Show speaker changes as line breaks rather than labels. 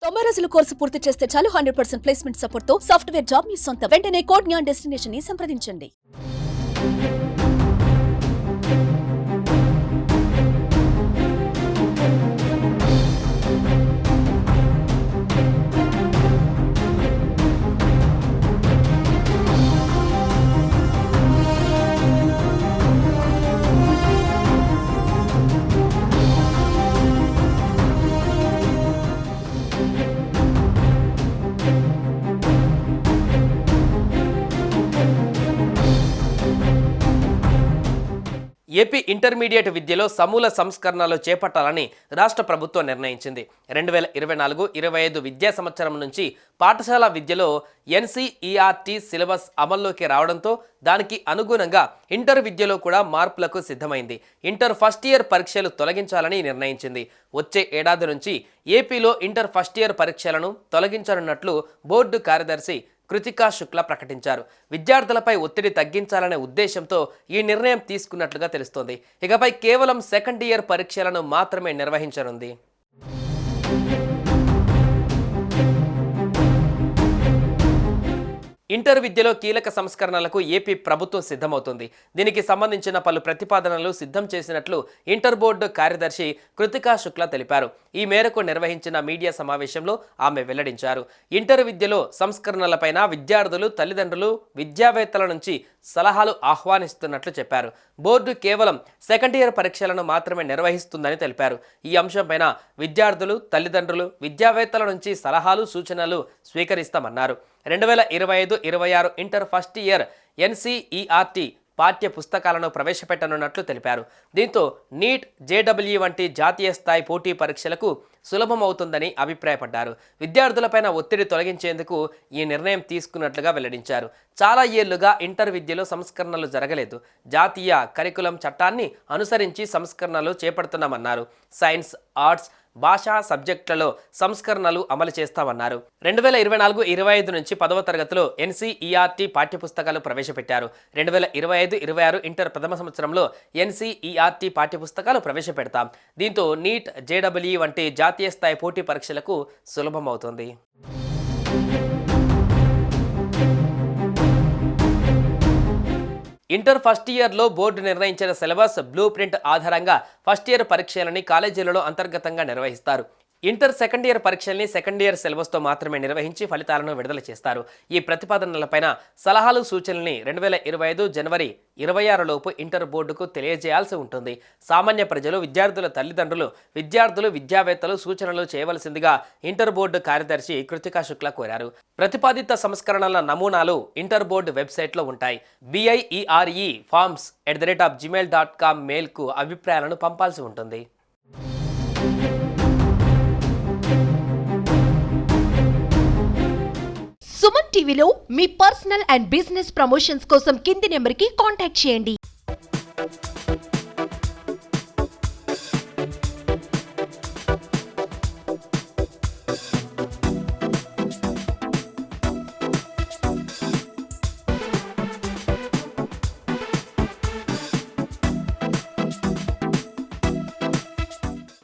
90 రోజుల కోర్సు పూర్తి చేస్తే చాలు 100% ప్లేస్మెంట్ సపోర్ట్ తో సాఫ్ట్వేర్ జాబ్ మీ సొంతం. వెంటనే కోడ్ జ్ఞాన్ డెస్టినేషన్ ని సంప్రదించండి.
ఏపీ ఇంటర్మీడియట్ విద్యలో సమూల సంస్కరణలు చేపట్టాలని రాష్ట్ర ప్రభుత్వం నిర్ణయించింది. 2024-25 విద్యా సంవత్సరం నుంచి పాఠశాల విద్యలో ఎన్సీఈఆర్టీ సిలబస్ అమల్లోకి రావడంతో దానికి అనుగుణంగా ఇంటర్ విద్యలో కూడా మార్పులకు సిద్ధమైంది. ఇంటర్ ఫస్ట్ ఇయర్ పరీక్షలు తొలగించాలని నిర్ణయించింది. వచ్చే ఏడాది నుంచి ఏపీలో ఇంటర్ ఫస్ట్ ఇయర్ పరీక్షలను తొలగించనున్నట్లు బోర్డు కార్యదర్శి కృతికా శుక్లా ప్రకటించారు. విద్యార్థులపై ఒత్తిడి తగ్గించాలనే ఉద్దేశంతో ఈ నిర్ణయం తీసుకున్నట్లుగా తెలుస్తోంది. ఇకపై కేవలం సెకండ్ ఇయర్ పరీక్షలను మాత్రమే నిర్వహించనుంది. ఇంటర్ విద్యలో కీలక సంస్కరణలకు ఏపీ ప్రభుత్వం సిద్ధమవుతుంది. దీనికి సంబంధించిన పలు ప్రతిపాదనలు సిద్ధం చేసినట్లు ఇంటర్ బోర్డు కార్యదర్శి కృతికా శుక్లా తెలిపారు. ఈ మేరకు నిర్వహించిన మీడియా సమావేశంలో ఆమె వెల్లడించారు. ఇంటర్ విద్యలో సంస్కరణలపైన విద్యార్థులు, తల్లిదండ్రులు, విద్యావేత్తల నుంచి సలహాలు ఆహ్వానిస్తున్నట్లు చెప్పారు. బోర్డు కేవలం సెకండ్ ఇయర్ పరీక్షలను మాత్రమే నిర్వహిస్తుందని తెలిపారు. ఈ అంశంపైన విద్యార్థులు, తల్లిదండ్రులు, విద్యావేత్తల నుంచి సలహాలు, సూచనలు స్వీకరిస్తామన్నారు. 2025-26 ఇంటర్ ఫస్ట్ ఇయర్ ఎన్సీఈఆర్టీ పాఠ్య పుస్తకాలను ప్రవేశపెట్టనున్నట్లు తెలిపారు. దీంతో నీట్, జేడబ్ల్యూ వంటి జాతీయ స్థాయి పోటీ పరీక్షలకు సులభమవుతుందని అభిప్రాయపడ్డారు. విద్యార్థులపైన ఒత్తిడి తొలగించేందుకు ఈ నిర్ణయం తీసుకున్నట్లుగా వెల్లడించారు. చాలా ఏళ్లుగా ఇంటర్ విద్యలో సంస్కరణలు జరగలేదు. జాతీయ కరికులం చట్టాన్ని అనుసరించి సంస్కరణలు చేపడుతున్నామన్నారు. సైన్స్, ఆర్ట్స్, భాషా సబ్జెక్టులలో సంస్కరణలు అమలు చేస్తామన్నారు. 2024-25 నుంచి 10వ తరగతిలో ఎన్సీఈఆర్టీ పాఠ్యపుస్తకాలు ప్రవేశపెట్టారు. 2025-26 ఇంటర్ ప్రథమ సంవత్సరంలో ఎన్సీఈఆర్టీ పాఠ్యపుస్తకాలు ప్రవేశపెడతాం. దీంతో నీట్, జేడబ్ల్యూ వంటి జాతీయ స్థాయి పోటీ పరీక్షలకు సులభమవుతుంది. ఇంటర్ ఫస్ట్ ఇయర్లో బోర్డు నిర్ణయించిన సిలబస్ బ్లూ ప్రింట్ ఆధారంగా ఫస్ట్ ఇయర్ పరీక్షలని కాలేజీలలో అంతర్గతంగా నిర్వహిస్తారు. ఇంటర్ సెకండ్ ఇయర్ పరీక్షల్ని సెకండ్ ఇయర్ సిలబస్తో మాత్రమే నిర్వహించి ఫలితాలను విడుదల చేస్తారు. ఈ ప్రతిపాదనలపైన సలహాలు, సూచనల్ని 2025 జనవరి 26 లోపు ఇంటర్ బోర్డుకు తెలియజేయాల్సి ఉంటుంది. సామాన్య ప్రజలు, విద్యార్థుల తల్లిదండ్రులు, విద్యావేత్తలు సూచనలు చేయవలసిందిగా ఇంటర్ బోర్డు కార్యదర్శి కృతికా శుక్లా కోరారు. ప్రతిపాదిత సంస్కరణల నమూనాలు ఇంటర్ బోర్డు వెబ్సైట్లో ఉంటాయి. BIERE forms@gmail.com మెయిల్కు అభిప్రాయాలను పంపాల్సి ఉంటుంది.
సుమన్ టీవీలో మీ పర్సనల్ అండ్ బిజినెస్ ప్రమోషన్స్ కోసం కింది నెంబర్కి కాంటాక్ట్ చేయండి.